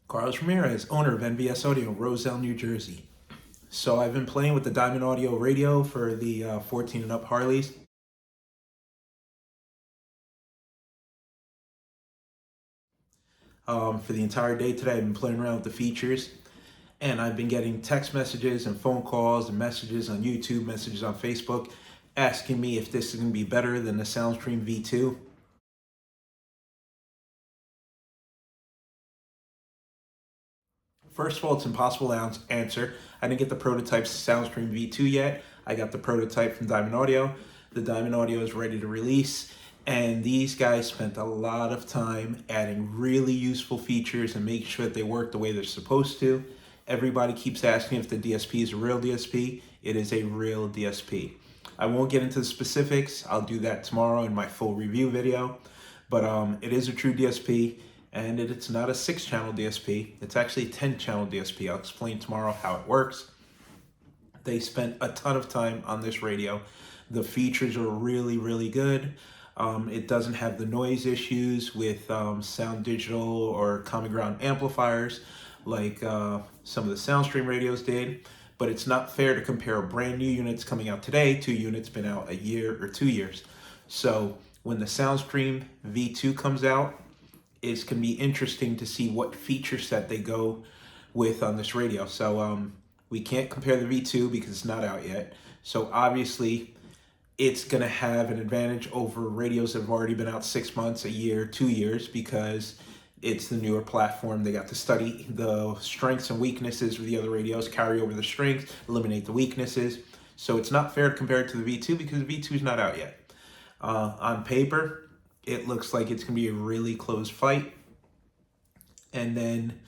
Carlos Ramirez, owner of NVS Audio, Roselle, New Jersey. So I've been playing with the Diamond Audio radio for the 14 and up Harleys. For the entire day today, I've been playing around with the features, and I've been getting text messages and phone calls and messages on YouTube, messages on Facebook, asking me if this is going to be better than the Soundstream V2. First of all, it's impossible to answer. I didn't get the prototype Soundstream V2 yet. I got the prototype from Diamond Audio. The Diamond Audio is ready to release, and these guys spent a lot of time adding really useful features and making sure that they work the way they're supposed to. Everybody keeps asking if the DSP is a real DSP. It is a real DSP. I won't get into the specifics. I'll do that tomorrow in my full review video, but it is a true DSP. And it's not a 6-channel DSP. It's actually a 10-channel DSP. I'll explain tomorrow how it works. They spent a ton of time on this radio. The features are really, really good. It doesn't have the noise issues with Sound Digital or Common Ground amplifiers like some of the Soundstream radios did. But it's not fair to compare brand new units coming out today to units been out a year or 2 years. So when the Soundstream V2 comes out, it's going to be interesting to see what feature set they go with on this radio. So we can't compare the V2 because it's not out yet. So obviously it's going to have an advantage over radios that have already been out 6 months, a year, 2 years, because it's the newer platform. They got to study the strengths and weaknesses of the other radios, carry over the strengths, eliminate the weaknesses. So it's not fair to compare it to the V2 because the V2 is not out yet. On paper, it looks like it's going to be a really close fight. And then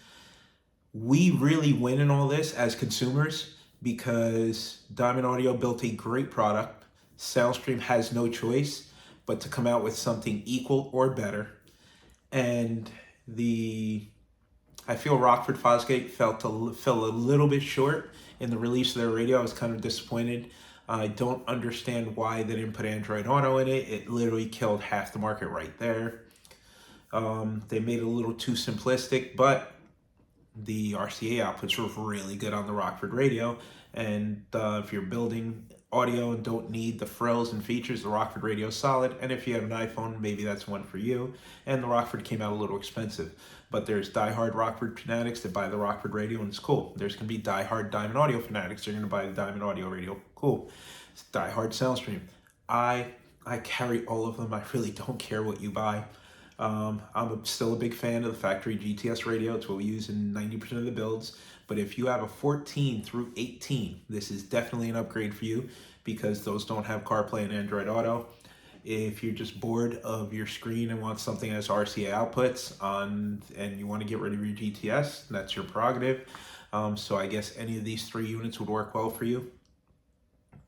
we really win in all this as consumers because Diamond Audio built a great product. Soundstream has no choice but to come out with something equal or better. And I feel Rockford Fosgate fell a little bit short in the release of their radio. I was kind of disappointed. I don't understand why they didn't put Android Auto in it. It literally killed half the market right there. They made it a little too simplistic, but the RCA outputs were really good on the Rockford radio. And if you're building audio and don't need the frills and features, the Rockford radio is solid. And if you have an iPhone, maybe that's one for you. And the Rockford came out a little expensive. But there's diehard Rockford fanatics that buy the Rockford radio, and it's cool. There's going to be diehard Diamond Audio fanatics. They're going to buy the Diamond Audio radio. Cool. It's diehard Soundstream. I carry all of them. I really don't care what you buy. I'm still a big fan of the factory GTS radio. It's what we use in 90% of the builds. But if you have a 14 through 18, this is definitely an upgrade for you because those don't have CarPlay and Android Auto. If you're just bored of your screen and want something that has RCA outputs and you want to get rid of your GTS, that's your prerogative. So I guess any of these 3 units would work well for you.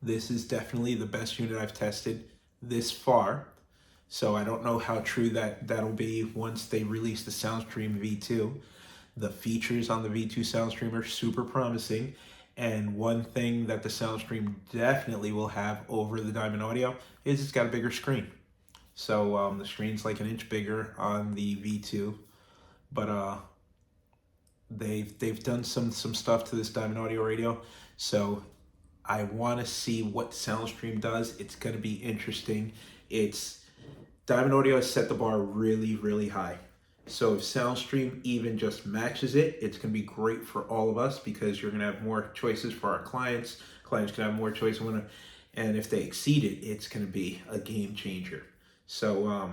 This is definitely the best unit I've tested this far. So I don't know how true that'll be once they release the Soundstream V2. The features on the V2 Soundstream are super promising. And one thing that the Soundstream definitely will have over the Diamond Audio is it's got a bigger screen. So the screen's like an inch bigger on the V2. But they've done some stuff to this Diamond Audio radio. So I want to see what Soundstream does. It's going to be interesting. Diamond Audio has set the bar really, really high. So if Soundstream even just matches it, it's going to be great for all of us because you're going to have more choices for our clients. Clients can have more choice. And if they exceed it, it's going to be a game changer. So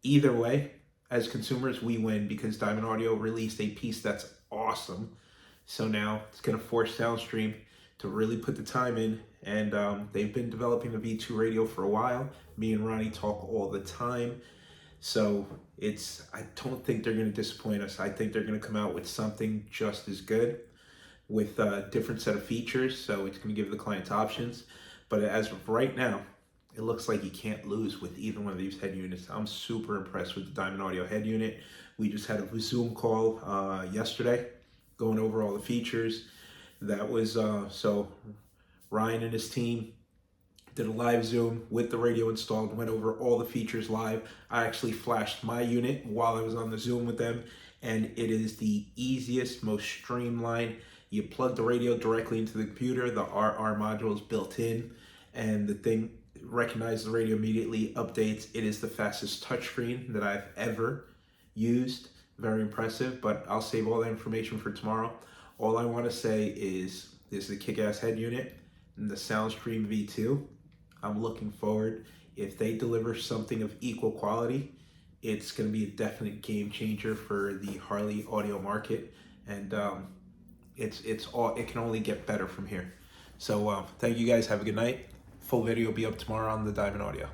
either way, as consumers, we win because Diamond Audio released a piece that's awesome. So now it's going to force Soundstream to really put the time in. And they've been developing the V2 radio for a while. Me and Ronnie talk all the time. So I don't think they're going to disappoint us. I think they're going to come out with something just as good with a different set of features. So it's going to give the clients options. But as of right now, it looks like you can't lose with either one of these head units. I'm super impressed with the Diamond Audio head unit. We just had a Zoom call yesterday going over all the features. That was so Ryan and his team did a live Zoom with the radio installed, went over all the features live. I actually flashed my unit while I was on the Zoom with them, and it is the easiest, most streamlined. You plug the radio directly into the computer, the RR module is built in, and the thing recognizes the radio immediately, updates. It is the fastest touchscreen that I've ever used. Very impressive, but I'll save all that information for tomorrow. All I want to say is this is a kick-ass head unit and the Soundstream V2. I'm looking forward. If they deliver something of equal quality, it's going to be a definite game changer for the Harley audio market, and it can only get better from here. So thank you guys. Have a good night. Full video will be up tomorrow on the Diamond Audio.